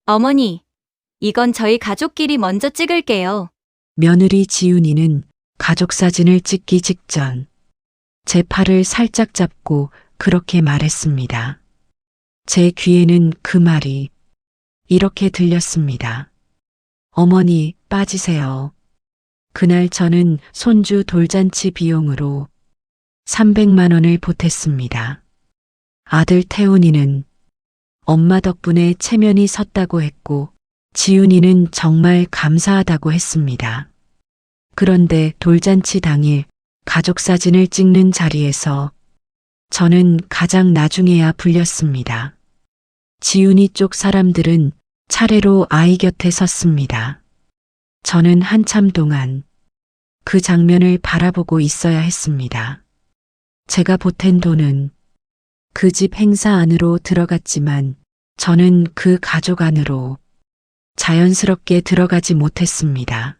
어머니, 이건 저희 가족끼리 먼저 찍을게요. 며느리 지윤이는 가족 사진을 찍기 직전 제 팔을 살짝 잡고 그렇게 말했습니다. 제 귀에는 그 말이 이렇게 들렸습니다. 어머니, 빠지세요. 그날 저는 손주 돌잔치 비용으로 300만 원을 보탰습니다. 아들 태훈이는 엄마 덕분에 체면이 섰다고 했고 지훈이는 정말 감사하다고 했습니다. 그런데 돌잔치 당일 가족 사진을 찍는 자리에서 저는 가장 나중에야 불렸습니다. 지훈이 쪽 사람들은 차례로 아이 곁에 섰습니다. 저는 한참 동안 그 장면을 바라보고 있어야 했습니다. 제가 보탠 돈은 그 집 행사 안으로 들어갔지만 저는 그 가족 안으로 자연스럽게 들어가지 못했습니다.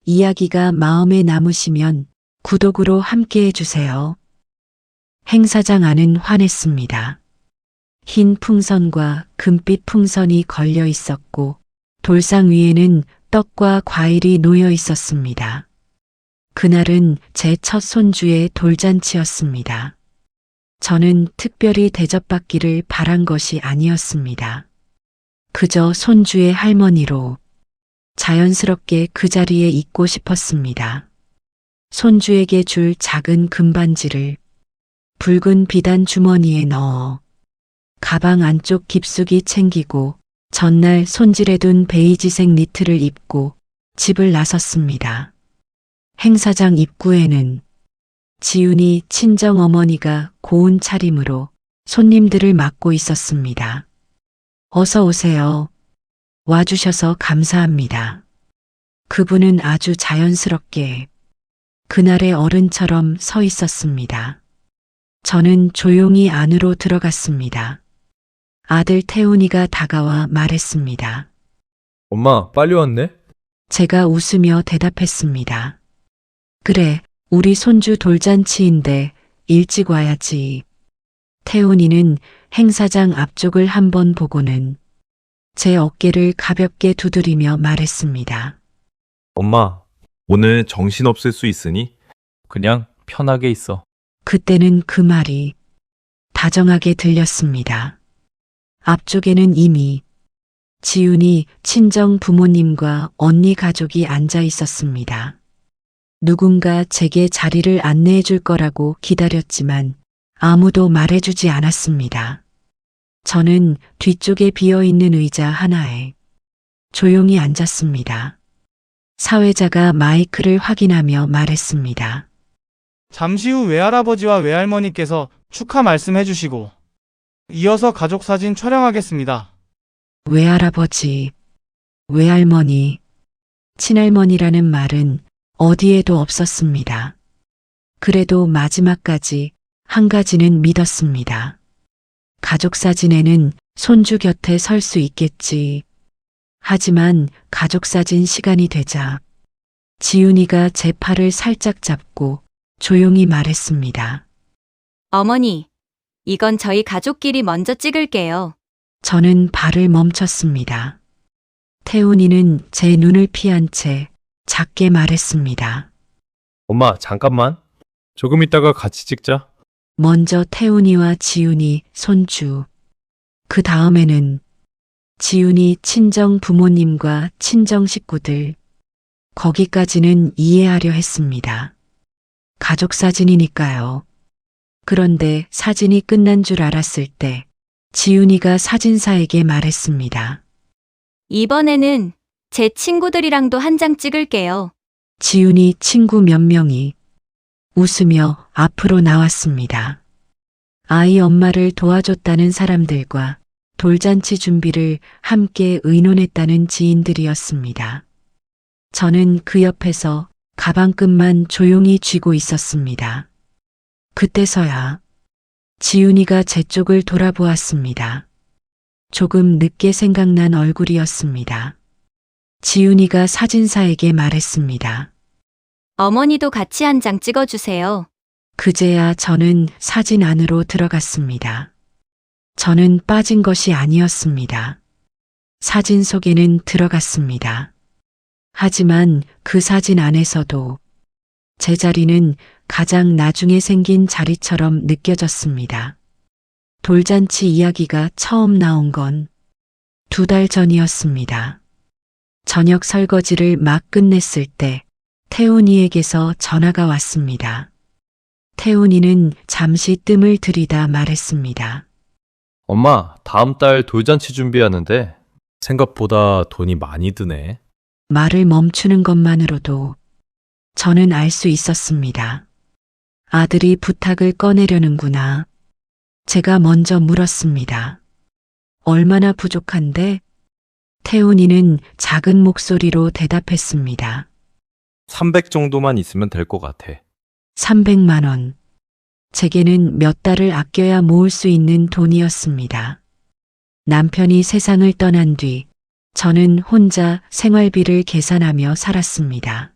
이야기가 마음에 남으시면 구독으로 함께 해주세요. 행사장 안은 환했습니다. 흰 풍선과 금빛 풍선이 걸려 있었고 돌상 위에는 떡과 과일이 놓여 있었습니다. 그날은 제 첫 손주의 돌잔치였습니다. 저는 특별히 대접받기를 바란 것이 아니었습니다. 그저 손주의 할머니로 자연스럽게 그 자리에 있고 싶었습니다. 손주에게 줄 작은 금반지를 붉은 비단 주머니에 넣어 가방 안쪽 깊숙이 챙기고 전날 손질해둔 베이지색 니트를 입고 집을 나섰습니다. 행사장 입구에는 지훈이 친정어머니가 고운 차림으로 손님들을 맞고 있었습니다. 어서 오세요. 와주셔서 감사합니다. 그분은 아주 자연스럽게 그날의 어른처럼 서 있었습니다. 저는 조용히 안으로 들어갔습니다. 아들 태훈이가 다가와 말했습니다. 엄마, 빨리 왔네? 제가 웃으며 대답했습니다. 그래, 우리 손주 돌잔치인데 일찍 와야지. 태훈이는 행사장 앞쪽을 한번 보고는 제 어깨를 가볍게 두드리며 말했습니다. 엄마, 오늘 정신없을 수 있으니 그냥 편하게 있어. 그때는 그 말이 다정하게 들렸습니다. 앞쪽에는 이미 지훈이 친정 부모님과 언니 가족이 앉아 있었습니다. 누군가 제게 자리를 안내해 줄 거라고 기다렸지만 아무도 말해주지 않았습니다. 저는 뒤쪽에 비어있는 의자 하나에 조용히 앉았습니다. 사회자가 마이크를 확인하며 말했습니다. 잠시 후 외할아버지와 외할머니께서 축하 말씀해 주시고 이어서 가족 사진 촬영하겠습니다. 외할아버지, 외할머니, 친할머니라는 말은 어디에도 없었습니다. 그래도 마지막까지 한 가지는 믿었습니다. 가족 사진에는 손주 곁에 설 수 있겠지. 하지만 가족 사진 시간이 되자 지훈이가 제 팔을 살짝 잡고 조용히 말했습니다. 어머니, 이건 저희 가족끼리 먼저 찍을게요. 저는 발을 멈췄습니다. 태훈이는 제 눈을 피한 채 작게 말했습니다. 엄마, 잠깐만. 조금 있다가 같이 찍자. 먼저 태훈이와 지훈이 손주, 그 다음에는 지훈이 친정 부모님과 친정 식구들, 거기까지는 이해하려 했습니다. 가족 사진이니까요. 그런데 사진이 끝난 줄 알았을 때 지훈이가 사진사에게 말했습니다. 이번에는 제 친구들이랑도 한 장 찍을게요. 지훈이 친구 몇 명이 웃으며 앞으로 나왔습니다. 아이 엄마를 도와줬다는 사람들과 돌잔치 준비를 함께 의논했다는 지인들이었습니다. 저는 그 옆에서 가방끈만 조용히 쥐고 있었습니다. 그때서야 지훈이가 제 쪽을 돌아보았습니다. 조금 늦게 생각난 얼굴이었습니다. 지훈이가 사진사에게 말했습니다. 어머니도 같이 한 장 찍어주세요. 그제야 저는 사진 안으로 들어갔습니다. 저는 빠진 것이 아니었습니다. 사진 속에는 들어갔습니다. 하지만 그 사진 안에서도 제 자리는 가장 나중에 생긴 자리처럼 느껴졌습니다. 돌잔치 이야기가 처음 나온 건 2달 전이었습니다. 저녁 설거지를 막 끝냈을 때 태훈이에게서 전화가 왔습니다. 태훈이는 잠시 뜸을 들이다 말했습니다. 엄마, 다음 달 돌잔치 준비하는데 생각보다 돈이 많이 드네. 말을 멈추는 것만으로도 저는 알 수 있었습니다. 아들이 부탁을 꺼내려는구나. 제가 먼저 물었습니다. 얼마나 부족한데? 태훈이는 작은 목소리로 대답했습니다. 300 정도만 있으면 될 것 같아. 300만 원. 제게는 몇 달을 아껴야 모을 수 있는 돈이었습니다. 남편이 세상을 떠난 뒤 저는 혼자 생활비를 계산하며 살았습니다.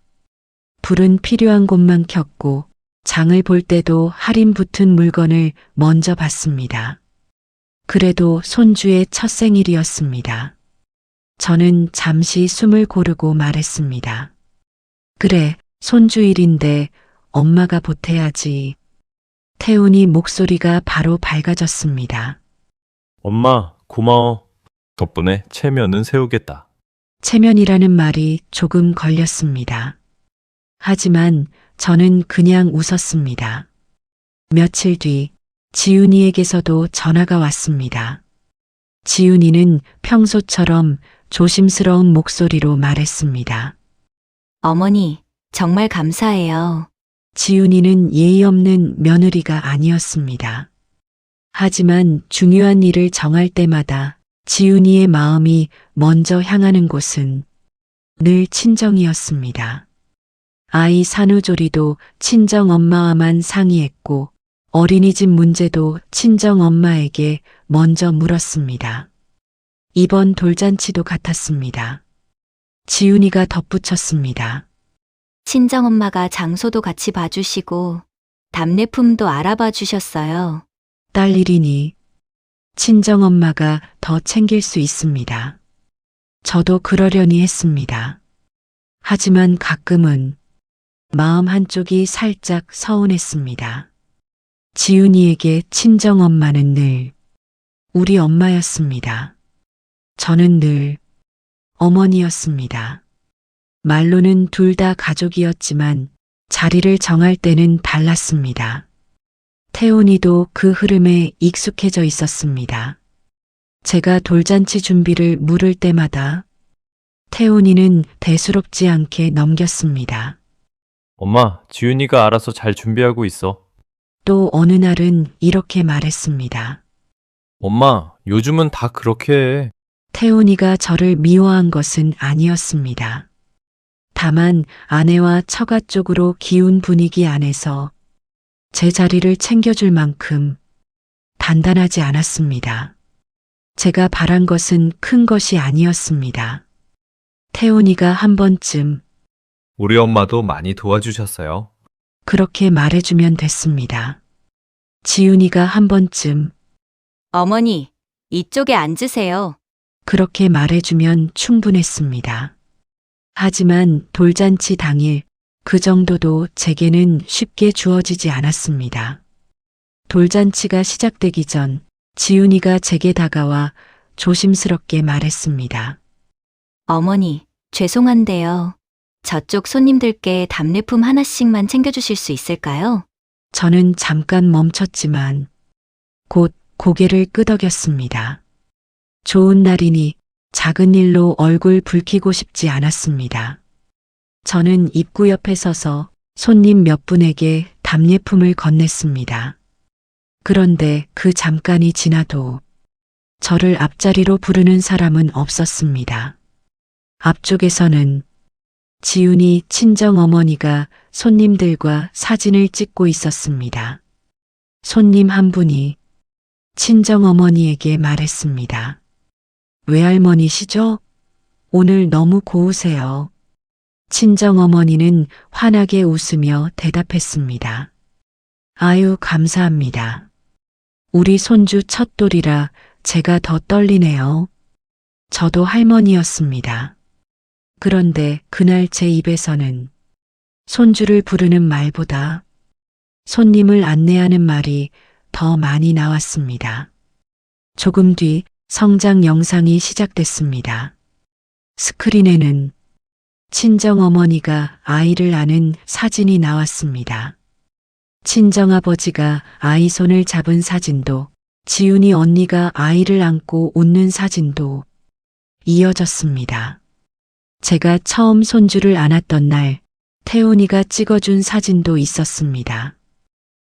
불은 필요한 곳만 켰고 장을 볼 때도 할인 붙은 물건을 먼저 봤습니다. 그래도 손주의 첫 생일이었습니다. 저는 잠시 숨을 고르고 말했습니다. 그래, 손주 일인데 엄마가 보태야지. 태훈이 목소리가 바로 밝아졌습니다. 엄마, 고마워. 덕분에 체면은 세우겠다. 체면이라는 말이 조금 걸렸습니다. 하지만 저는 그냥 웃었습니다. 며칠 뒤 지훈이에게서도 전화가 왔습니다. 지훈이는 평소처럼 조심스러운 목소리로 말했습니다. 어머니, 정말 감사해요. 지훈이는 예의 없는 며느리가 아니었습니다. 하지만 중요한 일을 정할 때마다 지훈이의 마음이 먼저 향하는 곳은 늘 친정이었습니다. 아이 산후조리도 친정엄마와만 상의했고 어린이집 문제도 친정엄마에게 먼저 물었습니다. 이번 돌잔치도 같았습니다. 지훈이가 덧붙였습니다. 친정엄마가 장소도 같이 봐주시고 답례품도 알아봐 주셨어요. 딸 일이니 친정엄마가 더 챙길 수 있습니다. 저도 그러려니 했습니다. 하지만 가끔은 마음 한쪽이 살짝 서운했습니다. 지훈이에게 친정엄마는 늘 우리 엄마였습니다. 저는 늘 어머니였습니다. 말로는 둘 다 가족이었지만 자리를 정할 때는 달랐습니다. 태훈이도 그 흐름에 익숙해져 있었습니다. 제가 돌잔치 준비를 물을 때마다 태훈이는 대수롭지 않게 넘겼습니다. 엄마, 지훈이가 알아서 잘 준비하고 있어. 또 어느 날은 이렇게 말했습니다. 엄마, 요즘은 다 그렇게 해. 태훈이가 저를 미워한 것은 아니었습니다. 다만 아내와 처가 쪽으로 기운 분위기 안에서 제 자리를 챙겨줄 만큼 단단하지 않았습니다. 제가 바란 것은 큰 것이 아니었습니다. 태훈이가 한 번쯤 우리 엄마도 많이 도와주셨어요. 그렇게 말해주면 됐습니다. 지훈이가 한 번쯤 어머니, 이쪽에 앉으세요. 그렇게 말해주면 충분했습니다. 하지만 돌잔치 당일 그 정도도 제게는 쉽게 주어지지 않았습니다. 돌잔치가 시작되기 전 지훈이가 제게 다가와 조심스럽게 말했습니다. 어머니, 죄송한데요. 저쪽 손님들께 답례품 하나씩만 챙겨주실 수 있을까요? 저는 잠깐 멈췄지만 곧 고개를 끄덕였습니다. 좋은 날이니 작은 일로 얼굴 붉히고 싶지 않았습니다. 저는 입구 옆에 서서 손님 몇 분에게 답례품을 건넸습니다. 그런데 그 잠깐이 지나도 저를 앞자리로 부르는 사람은 없었습니다. 앞쪽에서는 지훈이 친정어머니가 손님들과 사진을 찍고 있었습니다. 손님 한 분이 친정어머니에게 말했습니다. 외할머니시죠? 오늘 너무 고우세요. 친정어머니는 환하게 웃으며 대답했습니다. 아유, 감사합니다. 우리 손주 첫돌이라 제가 더 떨리네요. 저도 할머니였습니다. 그런데 그날 제 입에서는 손주를 부르는 말보다 손님을 안내하는 말이 더 많이 나왔습니다. 조금 뒤 성장 영상이 시작됐습니다. 스크린에는 친정어머니가 아이를 안은 사진이 나왔습니다. 친정아버지가 아이 손을 잡은 사진도, 지훈이 언니가 아이를 안고 웃는 사진도 이어졌습니다. 제가 처음 손주를 안았던 날 태훈이가 찍어준 사진도 있었습니다.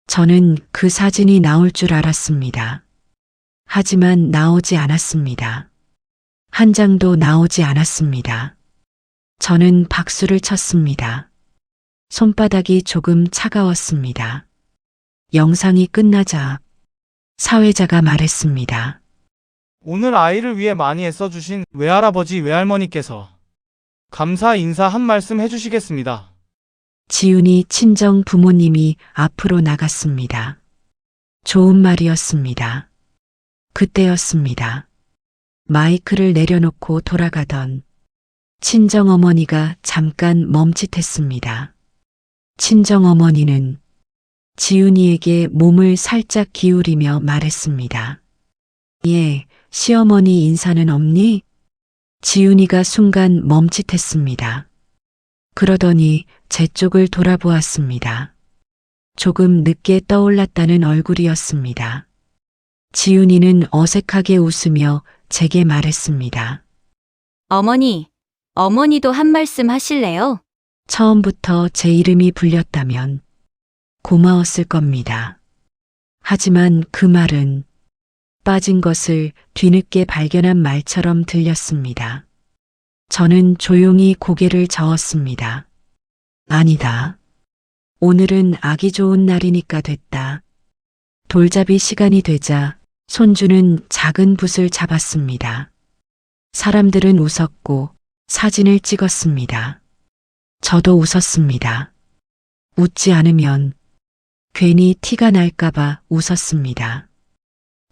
저는 그 사진이 나올 줄 알았습니다. 하지만 나오지 않았습니다. 한 장도 나오지 않았습니다. 저는 박수를 쳤습니다. 손바닥이 조금 차가웠습니다. 영상이 끝나자 사회자가 말했습니다. 오늘 아이를 위해 많이 애써주신 외할아버지, 외할머니께서 감사 인사 한 말씀 해주시겠습니다. 지훈이 친정 부모님이 앞으로 나갔습니다. 좋은 말이었습니다. 그때였습니다. 마이크를 내려놓고 돌아가던 친정어머니가 잠깐 멈칫했습니다. 친정어머니는 지훈이에게 몸을 살짝 기울이며 말했습니다. 예, 시어머니 인사는 없니? 지훈이가 순간 멈칫했습니다. 그러더니 제 쪽을 돌아보았습니다. 조금 늦게 떠올랐다는 얼굴이었습니다. 지훈이는 어색하게 웃으며 제게 말했습니다. 어머니도 한 말씀 하실래요? 처음부터 제 이름이 불렸다면 고마웠을 겁니다. 하지만 그 말은 빠진 것을 뒤늦게 발견한 말처럼 들렸습니다. 저는 조용히 고개를 저었습니다. 아니다. 오늘은 아기 좋은 날이니까 됐다. 돌잡이 시간이 되자 손주는 작은 붓을 잡았습니다. 사람들은 웃었고 사진을 찍었습니다. 저도 웃었습니다. 웃지 않으면 괜히 티가 날까봐 웃었습니다.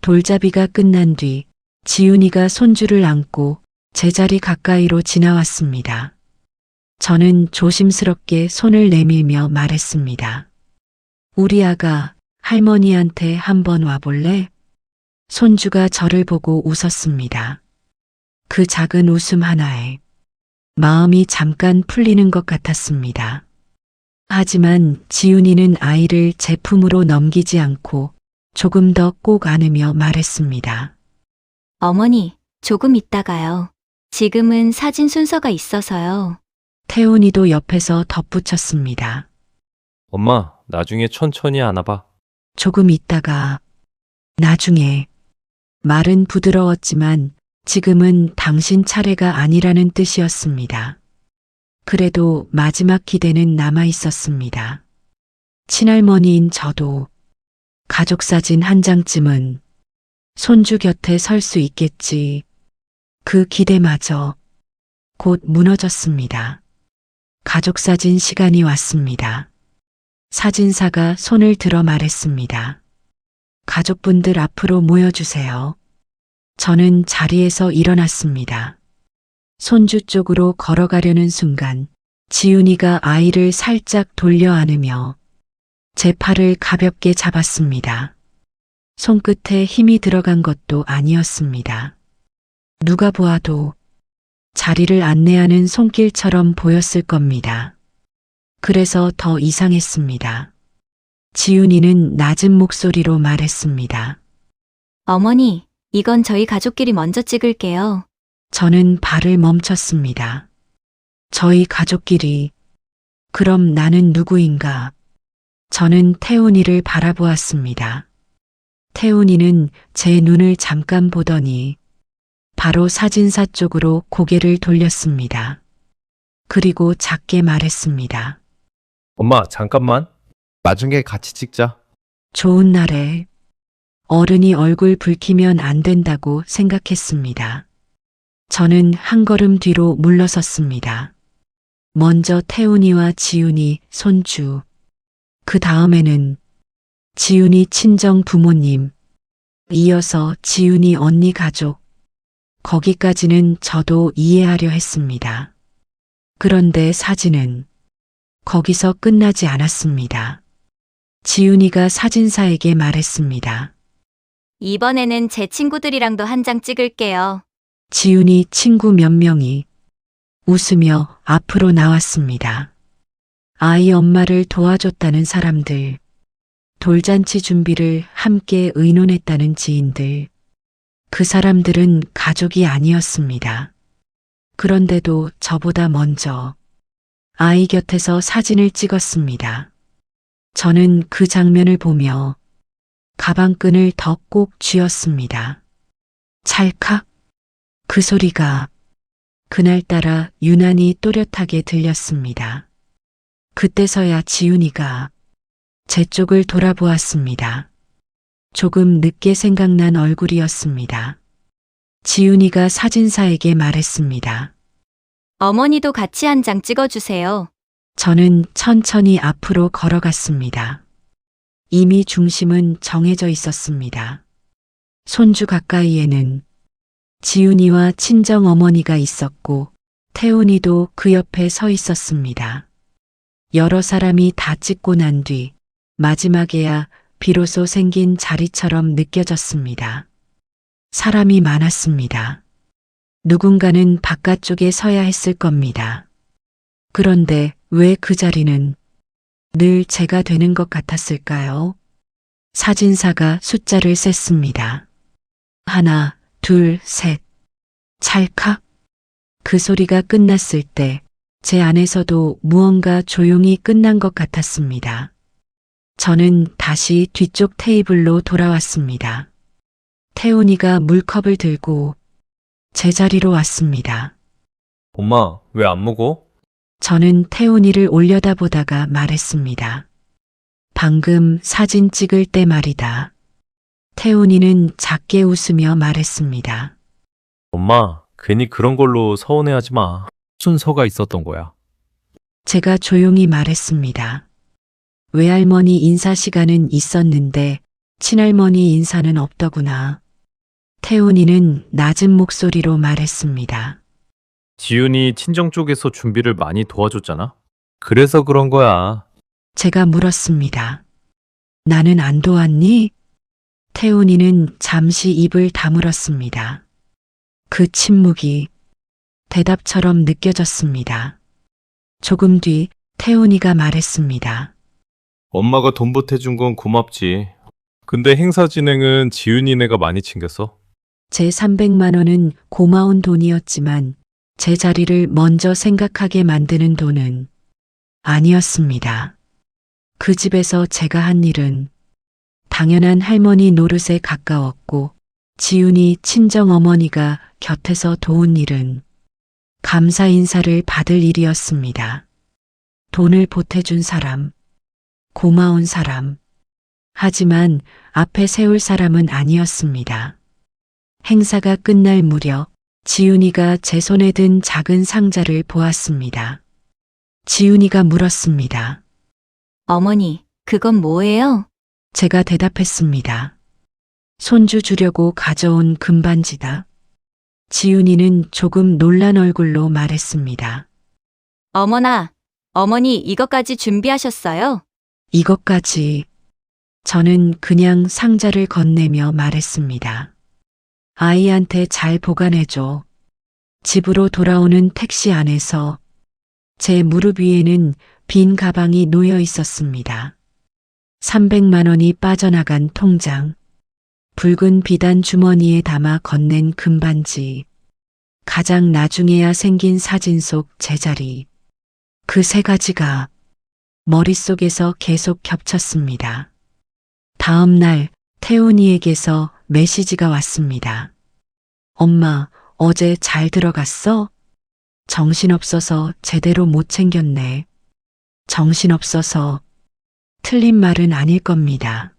돌잡이가 끝난 뒤 지훈이가 손주를 안고 제자리 가까이로 지나왔습니다. 저는 조심스럽게 손을 내밀며 말했습니다. 우리 아가 할머니한테 한번 와볼래? 손주가 저를 보고 웃었습니다. 그 작은 웃음 하나에 마음이 잠깐 풀리는 것 같았습니다. 하지만 지훈이는 아이를 제 품으로 넘기지 않고 조금 더 꼭 안으며 말했습니다. 어머니, 조금 있다가요. 지금은 사진 순서가 있어서요. 태훈이도 옆에서 덧붙였습니다. 엄마, 나중에 천천히 안아봐. 조금 있다가, 나중에. 말은 부드러웠지만 지금은 당신 차례가 아니라는 뜻이었습니다. 그래도 마지막 기대는 남아 있었습니다. 친할머니인 저도 가족사진 한 장쯤은 손주 곁에 설 수 있겠지. 그 기대마저 곧 무너졌습니다. 가족사진 시간이 왔습니다. 사진사가 손을 들어 말했습니다. 가족분들 앞으로 모여주세요. 저는 자리에서 일어났습니다. 손주 쪽으로 걸어가려는 순간 지훈이가 아이를 살짝 돌려 안으며 제 팔을 가볍게 잡았습니다. 손끝에 힘이 들어간 것도 아니었습니다. 누가 보아도 자리를 안내하는 손길처럼 보였을 겁니다. 그래서 더 이상했습니다. 지훈이는 낮은 목소리로 말했습니다. 어머니, 이건 저희 가족끼리 먼저 찍을게요. 저는 발을 멈췄습니다. 저희 가족끼리. 그럼 나는 누구인가? 저는 태훈이를 바라보았습니다. 태훈이는 제 눈을 잠깐 보더니 바로 사진사 쪽으로 고개를 돌렸습니다. 그리고 작게 말했습니다. 엄마, 잠깐만. 나중에 같이 찍자. 좋은 날에 어른이 얼굴 붉히면 안 된다고 생각했습니다. 저는 한 걸음 뒤로 물러섰습니다. 먼저 태훈이와 지훈이 손주, 그 다음에는 지훈이 친정 부모님, 이어서 지훈이 언니 가족, 거기까지는 저도 이해하려 했습니다. 그런데 사진은 거기서 끝나지 않았습니다. 지훈이가 사진사에게 말했습니다. 이번에는 제 친구들이랑도 한 장 찍을게요. 지훈이 친구 몇 명이 웃으며 앞으로 나왔습니다. 아이 엄마를 도와줬다는 사람들, 돌잔치 준비를 함께 의논했다는 지인들, 그 사람들은 가족이 아니었습니다. 그런데도 저보다 먼저 아이 곁에서 사진을 찍었습니다. 저는 그 장면을 보며 가방끈을 더 꼭 쥐었습니다. 찰칵! 그 소리가 그날따라 유난히 또렷하게 들렸습니다. 그때서야 지훈이가 제 쪽을 돌아보았습니다. 조금 늦게 생각난 얼굴이었습니다. 지훈이가 사진사에게 말했습니다. 어머니도 같이 한 장 찍어주세요. 저는 천천히 앞으로 걸어갔습니다. 이미 중심은 정해져 있었습니다. 손주 가까이에는 지훈이와 친정 어머니가 있었고 태훈이도 그 옆에 서 있었습니다. 여러 사람이 다 찍고 난 뒤 마지막에야 비로소 생긴 자리처럼 느껴졌습니다. 사람이 많았습니다. 누군가는 바깥쪽에 서야 했을 겁니다. 그런데 왜 그 자리는 늘 제가 되는 것 같았을까요? 사진사가 숫자를 셌습니다. 하나, 둘, 셋. 찰칵. 그 소리가 끝났을 때 제 안에서도 무언가 조용히 끝난 것 같았습니다. 저는 다시 뒤쪽 테이블로 돌아왔습니다. 태훈이가 물컵을 들고 제 자리로 왔습니다. 엄마, 왜 안 먹어? 저는 태훈이를 올려다보다가 말했습니다. 방금 사진 찍을 때 말이다. 태훈이는 작게 웃으며 말했습니다. 엄마, 괜히 그런 걸로 서운해하지 마. 순서가 있었던 거야. 제가 조용히 말했습니다. 외할머니 인사 시간은 있었는데 친할머니 인사는 없더구나. 태훈이는 낮은 목소리로 말했습니다. 지훈이 친정 쪽에서 준비를 많이 도와줬잖아. 그래서 그런 거야. 제가 물었습니다. 나는 안 도왔니? 태훈이는 잠시 입을 다물었습니다. 그 침묵이 대답처럼 느껴졌습니다. 조금 뒤 태훈이가 말했습니다. 엄마가 돈 보태준 건 고맙지. 근데 행사 진행은 지훈이네가 많이 챙겼어. 제 300만 원은 고마운 돈이었지만 제 자리를 먼저 생각하게 만드는 돈은 아니었습니다. 그 집에서 제가 한 일은 당연한 할머니 노릇에 가까웠고 지훈이 친정 어머니가 곁에서 도운 일은 감사 인사를 받을 일이었습니다. 돈을 보태준 사람, 고마운 사람, 하지만 앞에 세울 사람은 아니었습니다. 행사가 끝날 무렵 지훈이가 제 손에 든 작은 상자를 보았습니다. 지훈이가 물었습니다. 어머니, 그건 뭐예요? 제가 대답했습니다. 손주 주려고 가져온 금반지다. 지훈이는 조금 놀란 얼굴로 말했습니다. 어머나, 어머니 이것까지 준비하셨어요? 이것까지. 저는 그냥 상자를 건네며 말했습니다. 아이한테 잘 보관해줘. 집으로 돌아오는 택시 안에서 제 무릎 위에는 빈 가방이 놓여 있었습니다. 300만 원이 빠져나간 통장, 붉은 비단 주머니에 담아 건넨 금반지, 가장 나중에야 생긴 사진 속 제자리. 그 세 가지가 머릿속에서 계속 겹쳤습니다. 다음 날 태훈이에게서 메시지가 왔습니다. 엄마, 어제 잘 들어갔어? 정신없어서 제대로 못 챙겼네. 정신없어서 틀린 말은 아닐 겁니다.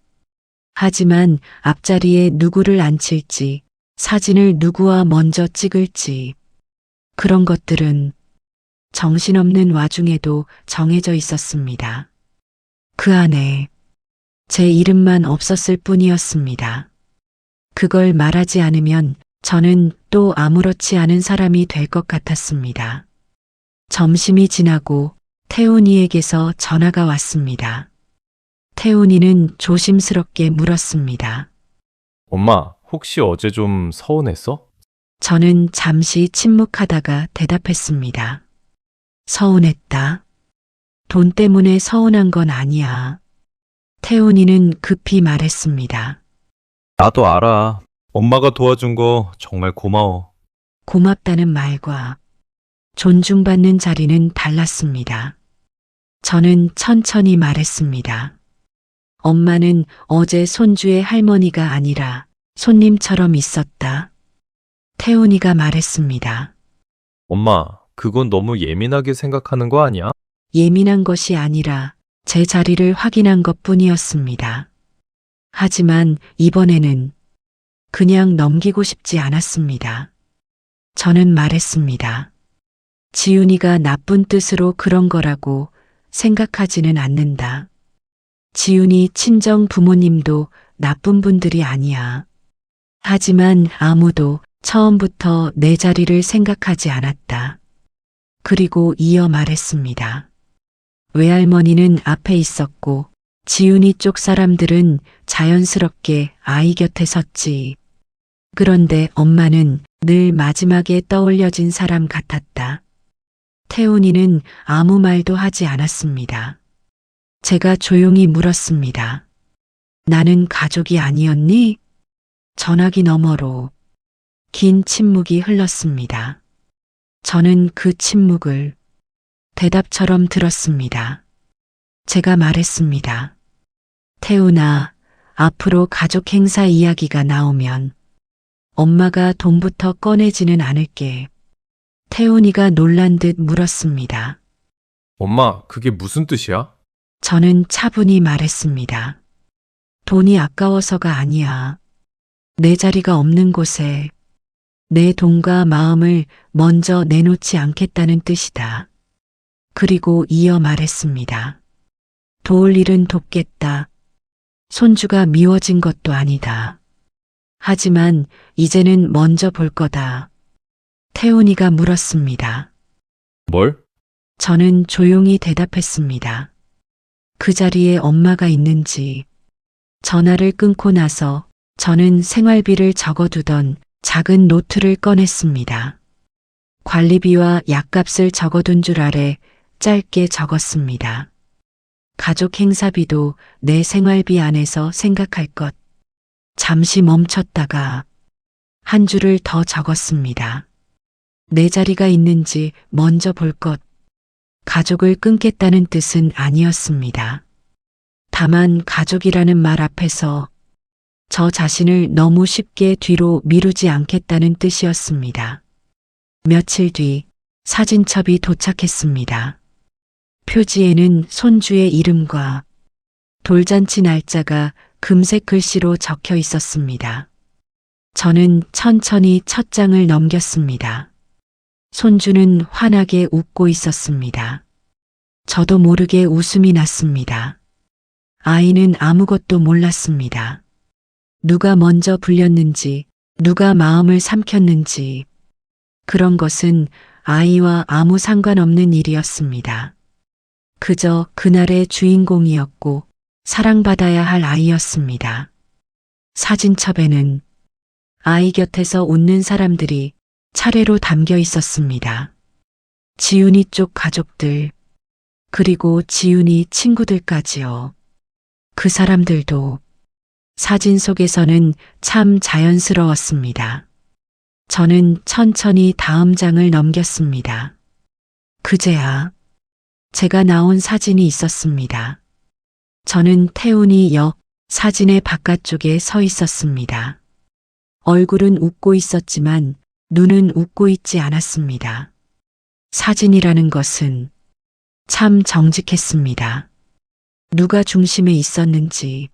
하지만 앞자리에 누구를 앉힐지, 사진을 누구와 먼저 찍을지, 그런 것들은 정신없는 와중에도 정해져 있었습니다. 그 안에 제 이름만 없었을 뿐이었습니다. 그걸 말하지 않으면 저는 또 아무렇지 않은 사람이 될 것 같았습니다. 점심이 지나고 태훈이에게서 전화가 왔습니다. 태훈이는 조심스럽게 물었습니다. 엄마, 혹시 어제 좀 서운했어? 저는 잠시 침묵하다가 대답했습니다. 서운했다. 돈 때문에 서운한 건 아니야. 태훈이는 급히 말했습니다. 나도 알아. 엄마가 도와준 거 정말 고마워. 고맙다는 말과 존중받는 자리는 달랐습니다. 저는 천천히 말했습니다. 엄마는 어제 손주의 할머니가 아니라 손님처럼 있었다. 태훈이가 말했습니다. 엄마, 그건 너무 예민하게 생각하는 거 아니야? 예민한 것이 아니라 제 자리를 확인한 것 뿐이었습니다. 하지만 이번에는 그냥 넘기고 싶지 않았습니다. 저는 말했습니다. 지훈이가 나쁜 뜻으로 그런 거라고 생각하지는 않는다. 지훈이 친정 부모님도 나쁜 분들이 아니야. 하지만 아무도 처음부터 내 자리를 생각하지 않았다. 그리고 이어 말했습니다. 외할머니는 앞에 있었고 지훈이 쪽 사람들은 자연스럽게 아이 곁에 섰지. 그런데 엄마는 늘 마지막에 떠올려진 사람 같았다. 태훈이는 아무 말도 하지 않았습니다. 제가 조용히 물었습니다. 나는 가족이 아니었니? 전화기 너머로 긴 침묵이 흘렀습니다. 저는 그 침묵을 대답처럼 들었습니다. 제가 말했습니다. 태훈아, 앞으로 가족 행사 이야기가 나오면 엄마가 돈부터 꺼내지는 않을게. 태훈이가 놀란 듯 물었습니다. 엄마, 그게 무슨 뜻이야? 저는 차분히 말했습니다. 돈이 아까워서가 아니야. 내 자리가 없는 곳에 내 돈과 마음을 먼저 내놓지 않겠다는 뜻이다. 그리고 이어 말했습니다. 도울 일은 돕겠다. 손주가 미워진 것도 아니다. 하지만 이제는 먼저 볼 거다. 태훈이가 물었습니다. 뭘? 저는 조용히 대답했습니다. 그 자리에 엄마가 있는지. 전화를 끊고 나서 저는 생활비를 적어두던 작은 노트를 꺼냈습니다. 관리비와 약값을 적어둔 줄 아래 짧게 적었습니다. 가족 행사비도 내 생활비 안에서 생각할 것. 잠시 멈췄다가 한 줄을 더 적었습니다. 내 자리가 있는지 먼저 볼 것. 가족을 끊겠다는 뜻은 아니었습니다. 다만 가족이라는 말 앞에서 저 자신을 너무 쉽게 뒤로 미루지 않겠다는 뜻이었습니다. 며칠 뒤 사진첩이 도착했습니다. 표지에는 손주의 이름과 돌잔치 날짜가 금색 글씨로 적혀 있었습니다. 저는 천천히 첫 장을 넘겼습니다. 손주는 환하게 웃고 있었습니다. 저도 모르게 웃음이 났습니다. 아이는 아무것도 몰랐습니다. 누가 먼저 불렸는지, 누가 마음을 삼켰는지, 그런 것은 아이와 아무 상관없는 일이었습니다. 그저 그날의 주인공이었고 사랑받아야 할 아이였습니다. 사진첩에는 아이 곁에서 웃는 사람들이 차례로 담겨 있었습니다. 지훈이 쪽 가족들, 그리고 지훈이 친구들까지요. 그 사람들도 사진 속에서는 참 자연스러웠습니다. 저는 천천히 다음 장을 넘겼습니다. 그제야 제가 나온 사진이 있었습니다. 저는 태훈이 역 사진의 바깥쪽에 서 있었습니다. 얼굴은 웃고 있었지만 눈은 웃고 있지 않았습니다. 사진이라는 것은 참 정직했습니다. 누가 중심에 있었는지,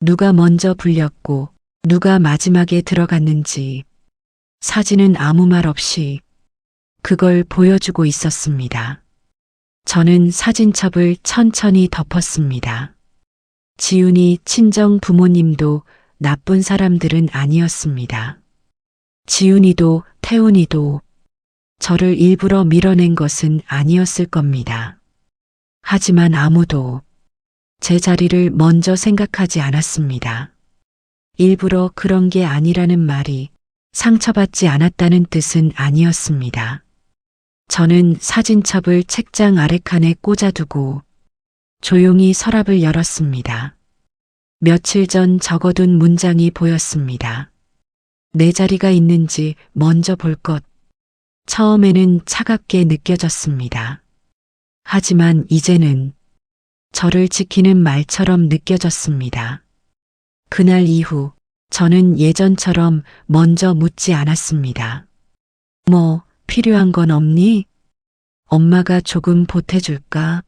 누가 먼저 불렸고 누가 마지막에 들어갔는지 사진은 아무 말 없이 그걸 보여주고 있었습니다. 저는 사진첩을 천천히 덮었습니다. 지훈이 친정 부모님도 나쁜 사람들은 아니었습니다. 지훈이도 태훈이도 저를 일부러 밀어낸 것은 아니었을 겁니다. 하지만 아무도 제 자리를 먼저 생각하지 않았습니다. 일부러 그런 게 아니라는 말이 상처받지 않았다는 뜻은 아니었습니다. 저는 사진첩을 책장 아래칸에 꽂아두고 조용히 서랍을 열었습니다. 며칠 전 적어둔 문장이 보였습니다. 내 자리가 있는지 먼저 볼 것. 처음에는 차갑게 느껴졌습니다. 하지만 이제는 저를 지키는 말처럼 느껴졌습니다. 그날 이후 저는 예전처럼 먼저 묻지 않았습니다. 뭐 필요한 건 없니? 엄마가 조금 보태줄까?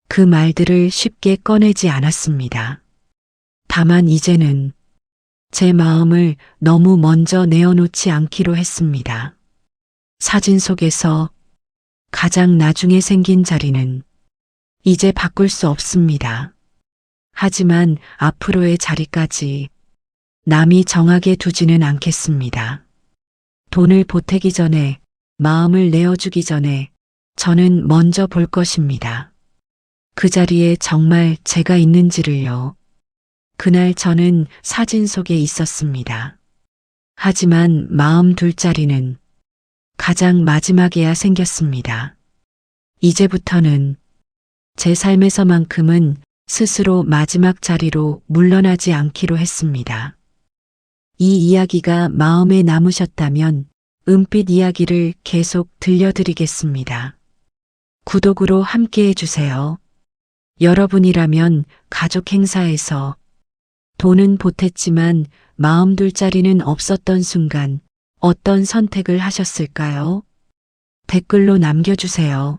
그 말들을 쉽게 꺼내지 않았습니다. 다만 이제는 제 마음을 너무 먼저 내어놓지 않기로 했습니다. 사진 속에서 가장 나중에 생긴 자리는 이제 바꿀 수 없습니다. 하지만 앞으로의 자리까지 남이 정하게 두지는 않겠습니다. 돈을 보태기 전에, 마음을 내어주기 전에 저는 먼저 볼 것입니다. 그 자리에 정말 제가 있는지를요. 그날 저는 사진 속에 있었습니다. 하지만 마음 둘 자리는 가장 마지막에야 생겼습니다. 이제부터는 제 삶에서만큼은 스스로 마지막 자리로 물러나지 않기로 했습니다. 이 이야기가 마음에 남으셨다면 은빛 이야기를 계속 들려드리겠습니다. 구독으로 함께 해주세요. 여러분이라면 가족 행사에서 돈은 보탰지만 마음 둘 자리는 없었던 순간 어떤 선택을 하셨을까요? 댓글로 남겨주세요.